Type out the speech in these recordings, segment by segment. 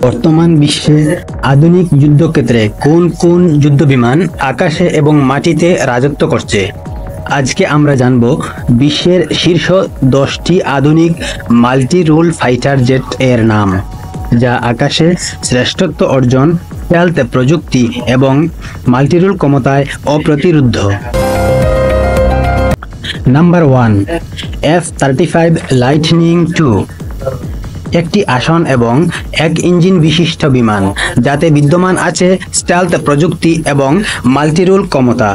বর্তমান বিশ্বে আধুনিক যুদ্ধক্ষেত্রে কোন কোন যুদ্ধবিমান আকাশে এবং মাটিতে রাজত্ব করছে? আজকে আমরা জানব বিশ্বের শীর্ষ 10টি আধুনিক মাল্টি রোল ফাইটার জেট এর নাম, যা আকাশে শ্রেষ্ঠত্ব অর্জন, স্টেলথ প্রযুক্তি এবং মাল্টিরোল ক্ষমতায় অপ্রতিরোধ্য। নাম্বার 1, F-35 লাইটনিং II, একটি আসন এবং এক ইঞ্জিন বিশিষ্ট বিমান, যাতে বিদ্যমান আছে স্টেলথ প্রযুক্তি এবং মাল্টিরোল ক্ষমতা।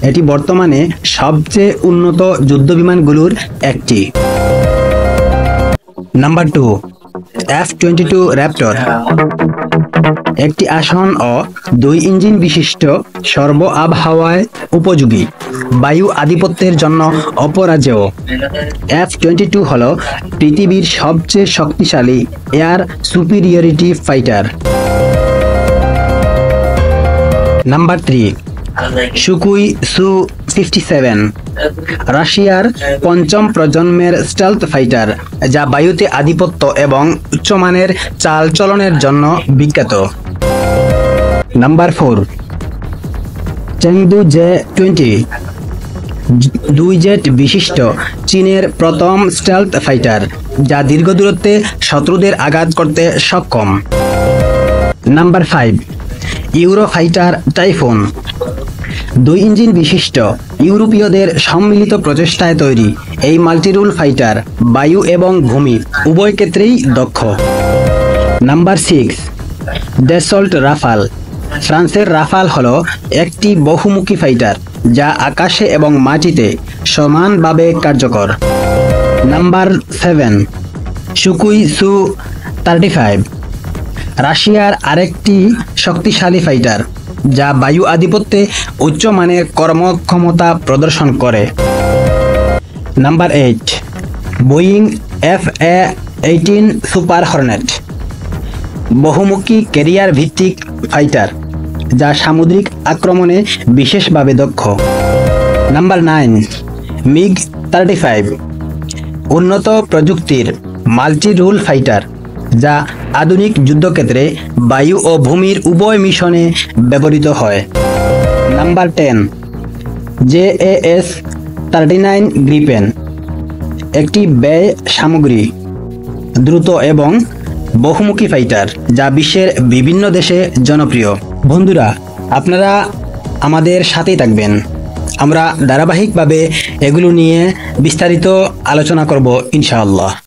এটি বর্তমানে সবচেয়ে উন্নত যুদ্ধবিমানগুলোর একটি। নাম্বার 2, F-22 র্যাপটর, একটি আসন ও 2 ইঞ্জিন বিশিষ্ট সর্ব আবহাওয়ায় উপযোগী, বায়ু আধিপত্যের জন্য অপরাজেয়। F-22 হল পৃথিবীর সবচেয়ে শক্তিশালী air superiority fighter. Number 3, Sukhoi সু-57, রাশিয়ার 5ম প্রজন্মের স্টেলথ ফাইটার, যা বায়ুতে আধিপত্য এবং উচ্চমানের চাল চলনের জন্য বিখ্যাত। নাম্বার 4, চেংদু জে-20, 2 জেট বিশিষ্ট চীনের প্রথম স্টেলথ ফাইটার, যা দীর্ঘ দূরত্বে শত্রুদের আঘাত করতে সক্ষম। নাম্বার 5, ইউরোফাইটার টাইফুন, 2 ইঞ্জিন বিশিষ্ট ইউরোপীয়দের সম্মিলিত প্রচেষ্টায় তৈরি এই মাল্টিরোল ফাইটার বায়ু এবং ভূমি উভয় ক্ষেত্রেই দক্ষ। নাম্বার 6, ড্যাসল্ট রাফাল, ফ্রান্সের রাফাল হল একটি বহুমুখী ফাইটার, যা আকাশে এবং মাটিতে সমানভাবে কার্যকর। নাম্বার 7, সুকুই সু-35, রাশিয়ার আরেকটি শক্তিশালী ফাইটার, যা বায়ু আধিপত্যে উচ্চমানের কর্মক্ষমতা প্রদর্শন করে। Number 8, Boeing FA-18 super Hornet, বহুমুখী ক্যারিয়ার ভিত্তিক ফাইটার, যা সামুদ্রিক আক্রমণে বিশেষভাবে দক্ষ। নাম্বার 9, MiG-35, উন্নত প্রযুক্তির মাল্টি রোল ফাইটার, যা আধুনিক যুদ্ধক্ষেত্রে বায়ু ও ভূমির উভয় মিশনে ব্যবহৃত হয়। নাম্বার 10, JAS-39 গ্রিপেন, একটি ব্যয় সামগ্রী, দ্রুত এবং বহুমুখী ফাইটার, যা বিশ্বের বিভিন্ন দেশে জনপ্রিয়। বন্ধুরা, আপনারা আমাদের সাথেই থাকবেন, আমরা ধারাবাহিকভাবে এগুলো নিয়ে বিস্তারিত আলোচনা করব ইনশাআল্লাহ।